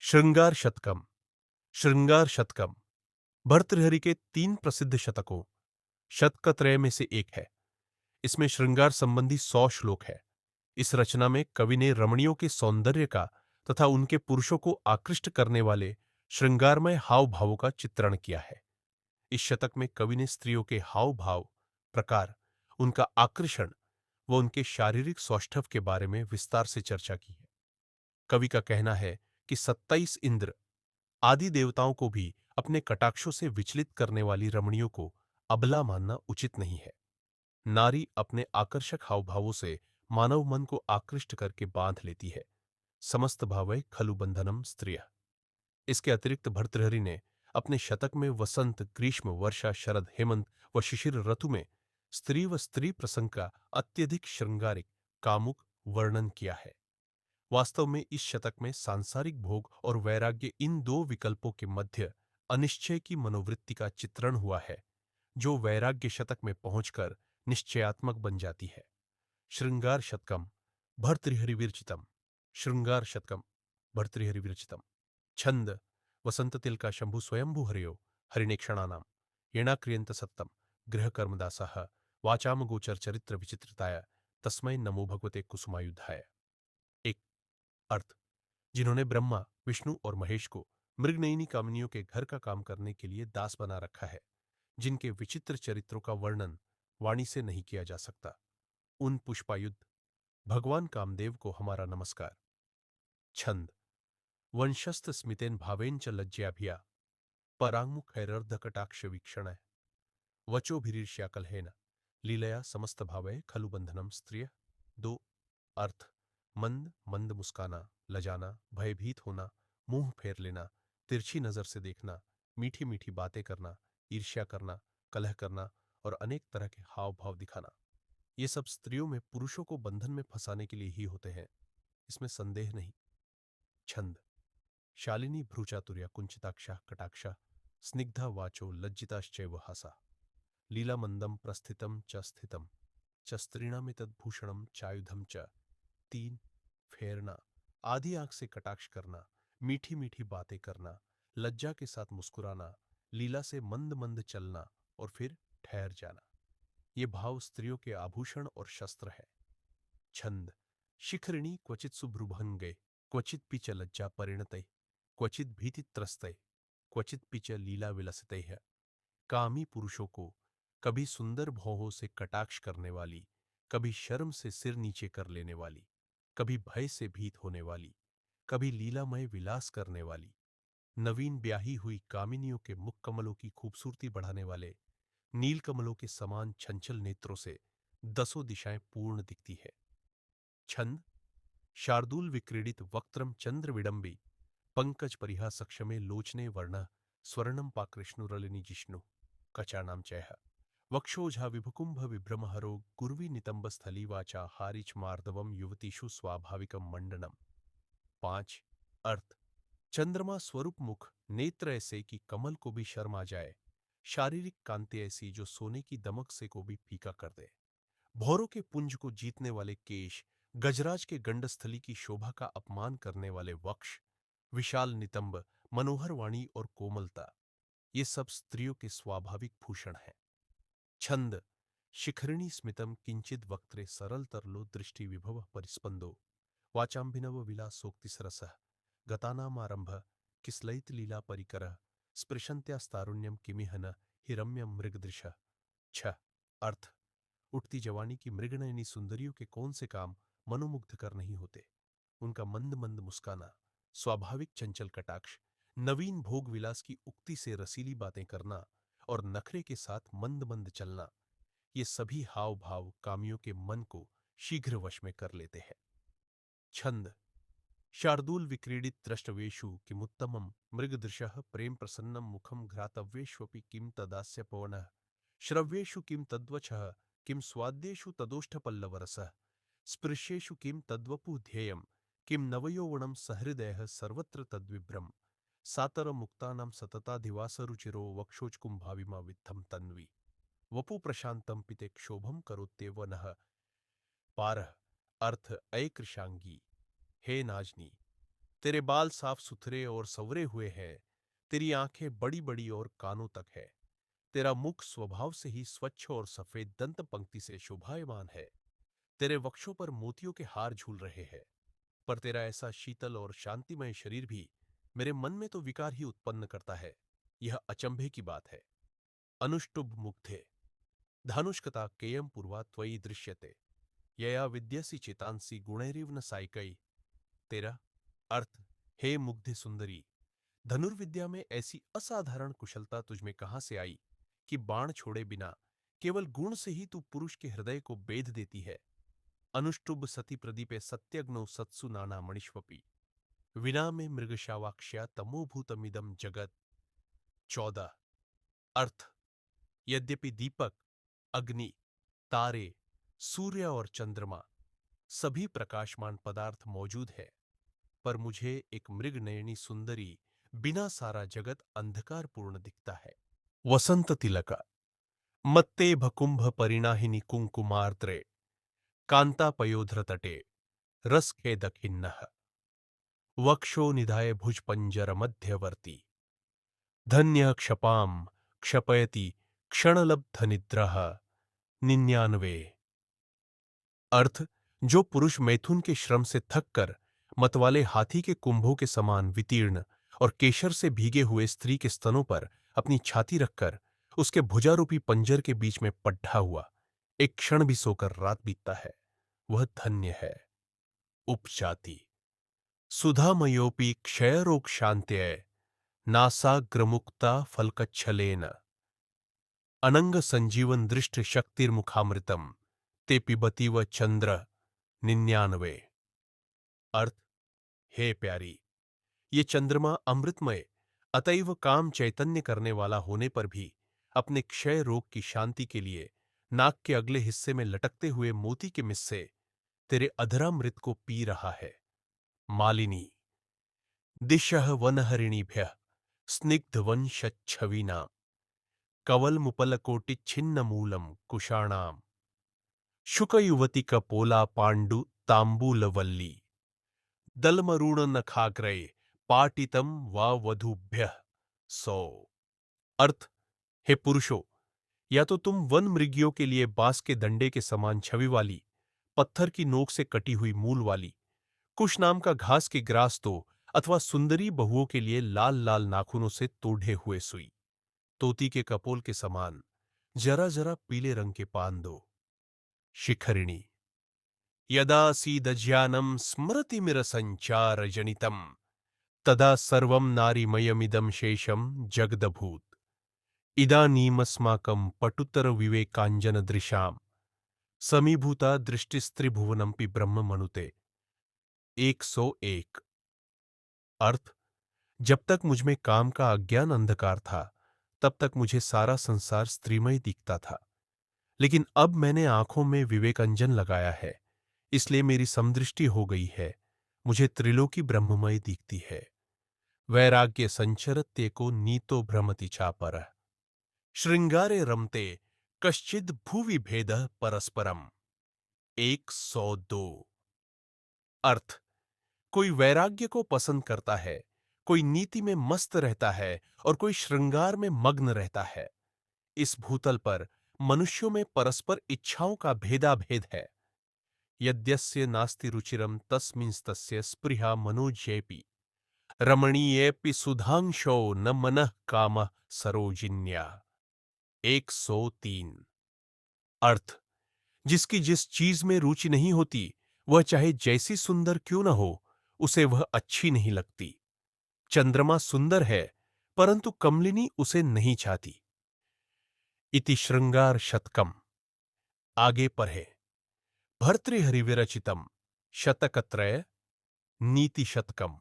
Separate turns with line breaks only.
श्रृंगार शतकम। श्रृंगार शतकम भर्तृहरि के 3 प्रसिद्ध शतकों शतकत्रय में से एक है। इसमें श्रृंगार संबंधी 100 श्लोक है। इस रचना में कवि ने रमणियों के सौंदर्य का तथा उनके पुरुषों को आकृष्ट करने वाले श्रृंगारमय हाव भावों का चित्रण किया है। इस शतक में कवि ने स्त्रियों के हाव भाव, प्रकार, उनका आकर्षण व उनके शारीरिक सौष्ठव के बारे में विस्तार से चर्चा की है। कवि का कहना है कि 27 इंद्र आदि देवताओं को भी अपने कटाक्षों से विचलित करने वाली रमणियों को अबला मानना उचित नहीं है। नारी अपने आकर्षक हावभावों से मानव मन को आकृष्ट करके बांध लेती है। समस्त भावै खलु बंधनम स्त्रिय। इसके अतिरिक्त भर्तृहरि ने अपने शतक में वसंत, ग्रीष्म, वर्षा, शरद, हेमंत व शिशिर ऋतु में स्त्री व स्त्री प्रसंग का अत्यधिक श्रृंगारिक, कामुक वर्णन किया है। वास्तव में इस शतक में सांसारिक भोग और वैराग्य, इन दो विकल्पों के मध्य अनिश्चय की मनोवृत्ति का चित्रण हुआ है, जो वैराग्य शतक में पहुंचकर निश्चयात्मक बन जाती है। श्रृंगार शतकम भर्तृहरि विरचितम। श्रृंगार शतकम भर्तृहरि विरचितम। छंद वसंत तिलका शंभु स्वयंभू हरियो हरिणेक्षणानाम येणाक्रियंत सत्तम गृह कर्मदासाः वाचाम गोचर चरित्र विचित्रताय तस्मै नमो भगवते कुसुमायुधाय। एक अर्थ, जिन्होंने ब्रह्मा, विष्णु और महेश को मृगनयनी कामिनियों के घर का काम करने के लिए दास बना रखा है, जिनके विचित्र चरित्रों का वर्णन वाणी से नहीं किया जा सकता, उन पुष्पायुद्ध भगवान कामदेव को हमारा नमस्कार। छंद वंशस्थ स्मितेन भावेन च लज्जयाभिया परांगमुखैरर्धकटाक्ष वीक्षण वचोभिरीर्ष्या कलहेन लीलया समस्त भावै खलु बंधनम स्त्रिय। दो अर्थ, मंद मंद मुस्काना, लजाना, भयभीत होना, मुंह फेर लेना, तिरछी नजर से देखना, मीठी मीठी बातें करना, ईर्ष्या करना, कलह करना और अनेक तरह के हाव भाव दिखाना, ये सब स्त्रियों में पुरुषों को बंधन में फंसाने के लिए ही होते हैं, इसमें संदेह नहीं। छंद शालिनी भ्रूचातुर्या कुंचिताक्षा कटाक्षा स्निग्धा वाचो लज्जिताश्चैव हासा लीलामंदम प्रस्थितम च स्थितम च स्त्रीणामितद्भूषणम चायुधम च। तीन फेरना, आधी आंख से कटाक्ष करना, मीठी मीठी बातें करना, लज्जा के साथ मुस्कुराना, लीला से मंद मंद चलना और फिर ठहर जाना, ये भाव स्त्रियों के आभूषण और शस्त्र है। छंद शिखरिणी क्वचित सुभ्रुभंगे क्वचित पिच लज्जा परिणतै क्वचित भीतित्रस्तै क्वचित पिच लीला विलसितै है। कामी पुरुषों को कभी सुंदर भौहों से कटाक्ष करने वाली, कभी शर्म से सिर नीचे कर लेने वाली, कभी भय से भीत होने वाली, कभी लीलामय विलास करने वाली, नवीन ब्याही हुई कामिनियों के मुख कमलों की खूबसूरती बढ़ाने वाले नील कमलों के समान छंचल नेत्रों से दसों दिशाएं पूर्ण दिखती है। छंद शार्दूल विक्रीडित वक्त्रम चंद्र विडंबी पंकज परिहा सक्षमे लोचने वर्ण स्वर्णम पाकृष्णुरलिनी जिष्णु कचानाम चैह वक्षोझा विभुकुंभ विभ्रमहरो गुर्वी नितंब स्थली वाचा हारिच मार्दवम युवतीषु स्वाभाविकम मंडनम। पांच अर्थ, चंद्रमा स्वरूप मुख, नेत्र ऐसे कि कमल को भी शर्म आ जाए, शारीरिक कांति ऐसी जो सोने की दमक से को भी फीका कर दे, भौरों के पुंज को जीतने वाले केश, गजराज के गंडस्थली की शोभा का अपमान करने वाले वक्ष, विशाल नितंब, मनोहर वाणी और कोमलता, ये सब स्त्रियों के स्वाभाविक भूषण हैं। छंद शिखरिणी स्मितम किंचित वक्त्रे सरल तरलो दृष्टि विभव परिस्पंदो वाचाम्भिनव विलासोक्तिसरस गतानामारंभ किस्लैत लीला परिकर स्पृशंत्यास्तारुण्यम किमिहन हिरम्यम मृगदृश। छ अर्थ, उठती जवानी की मृगनयनी सुंदरियों के कौन से काम मनोमुग्ध कर नहीं होते, उनका मंद मंद मुस्काना, स्वाभाविक चंचल कटाक्ष, नवीन भोग विलास की उक्ति से रसीली बातें करना और नखरे के साथ मंद मंद चलना, ये सभी हाव भाव कामियों के मन को शीघ्र वश में कर लेते हैं। छंद शार्दूल विक्रीडित दृष्टवेशु किमुत्तमं मृगदृशः प्रेम प्रसन्नं मुखं घ्रातव्येष्वपि किं तदास्य पवनः श्रव्येषु किं तद्वचः किं स्वाद्येषु तदोष्ठपल्लवरसः स्पृश्येषु किं तद्वपुः ध्येयं किं नवयौवनं सहृदयः सर्वत्र तद्विभ्रम सातरमुक्तानां सतताधिवासरुचिरो वक्षोजकुम्भाविमा वित्थं तन्वी वपु प्रशांतं पिते क्षोभम करोत्येव नः पारः। अर्थ, अय कृशांगी, हे नाजनी, तेरे बाल साफ सुथरे और संवरे हुए हैं। तेरी आंखें बड़ी बड़ी और कानों तक है। तेरा मुख स्वभाव से ही स्वच्छ और सफेद दंत पंक्ति से शोभायमान है। तेरे वक्षों पर मोतियों के हार झूल रहे हैं। पर तेरा ऐसा शीतल और शांतिमय शरीर भी मेरे मन में तो विकार ही उत्पन्न करता है। यह अचंभे की बात है। अनुष्टुभ मुग्धे धानुष्कता केयम पूर्वा त्वयि दृश्यते यया विद्यसि चेतांसी गुणैरिव न साइकई। तेरा अर्थ, हे मुग्धे सुंदरी, धनुर्विद्या में ऐसी असाधारण कुशलता तुझमें कहां से आई कि बाण छोड़े बिना केवल गुण से ही तू पुरुष के हृदय को बेध देती है। अनुष्टुभ सती प्रदीपे सत्यग्नो सत्सु नाना मणिष्वपि विना में मृगशावाक्ष्या तमोभूतमिदम जगत। 14। अर्थ, यद्यपि दीपक, अग्नि, तारे, सूर्य और चंद्रमा सभी प्रकाशमान पदार्थ मौजूद है, पर मुझे एक मृगनयनी सुंदरी बिना सारा जगत अंधकारपूर्ण दिखता है। वसंत तिलक मत्ते भकुंभ परिणाहिनी कुंकुमार्द्रे कांता पयोध्र तटे रसखेद खिन्नः वक्षो निधाय भुज पंजर मध्यवर्ती धन्य क्षपाम क्षपयति क्षणलब्ध निद्रः। 99। अर्थ, जो पुरुष मैथुन के श्रम से थककर मतवाले हाथी के कुंभों के समान वितीर्ण और केशर से भीगे हुए स्त्री के स्तनों पर अपनी छाती रखकर उसके भुजारूपी पंजर के बीच में पड्ढा हुआ एक क्षण भी सोकर रात बीतता है, वह धन्य है। उपजाति सुधामयोपि क्षयरोग शांत्यै नासाग्रमुक्ता फलकच्छलेन अनंग संजीवन दृष्ट शक्तिर्मुखामृतम ते पिबती व चंद्र। 99। अर्थ, हे प्यारी, ये चंद्रमा अमृतमय अतएव काम चैतन्य करने वाला होने पर भी अपने क्षय रोग की शांति के लिए नाक के अगले हिस्से में लटकते हुए मोती के मिस से तेरे अधरामृत को पी रहा है। मालिनी दिशः वनहरिणीभ्यः स्निग्धवंशच्छविना कवलमुपलकोटिच्छिन्नमूलम् कुशाणाम् शुकयुवतिकपोला पाण्डु ताम्बूलवल्ली दलमरूणनखाग्रये पाटितम वा वधूभ्यः। 100। अर्थ, हे पुरुषों, या तो तुम वन मृगियों के लिए बांस के डंडे के समान छवि वाली, पत्थर की नोक से कटी हुई मूल वाली कुश नाम का घास के ग्रास दो, अथवा सुंदरी बहुओं के लिए लाल लाल नाखूनों से तोड़े हुए सुई, तोती के कपोल के समान जरा जरा पीले रंग के पान दो। शिखरिणी यदा सीदज्ञानम स्मृतिमिरसञ्चारजनितम् तदा सर्वं नारीमयमिदं शेषं जगदभूत इदानीमस्माकं पटुतरविवेकाञ्जनदृशां समीभूता दृष्टिस्त्रिभुवनमपि ब्रह्म मनुते। 101। अर्थ, जब तक मुझमें काम का अज्ञान अंधकार था तब तक मुझे सारा संसार स्त्रीमय दिखता था, लेकिन अब मैंने आंखों में विवेकांजन लगाया है, इसलिए मेरी समदृष्टि हो गई है, मुझे त्रिलोकी ब्रह्ममय दिखती है। वैराग्य संचरत्ये को नीतो भ्रमति चापर श्रृंगारे रमते कश्चिद भुवि भेद परस्परम। 102। अर्थ, कोई वैराग्य को पसंद करता है, कोई नीति में मस्त रहता है और कोई श्रृंगार में मग्न रहता है। इस भूतल पर मनुष्यों में परस्पर इच्छाओं का भेदाभेद है। यद्यस्य नास्ति रुचिरम तस्मिंस्तस्य स्पृहा मनोज्ञेपि रमणीयेपि सुधांशो न मनः कामः सरोजिन्या। 103। अर्थ, जिसकी जिस चीज में रुचि नहीं होती वह चाहे जैसी सुंदर क्यों न हो उसे वह अच्छी नहीं लगती। चंद्रमा सुंदर है परंतु कमलिनी उसे नहीं चाहती। इति श्रृंगार शतकम। आगे पढ़े। भर्तृहरि विरचितम शतकत्रय नीति शतकम।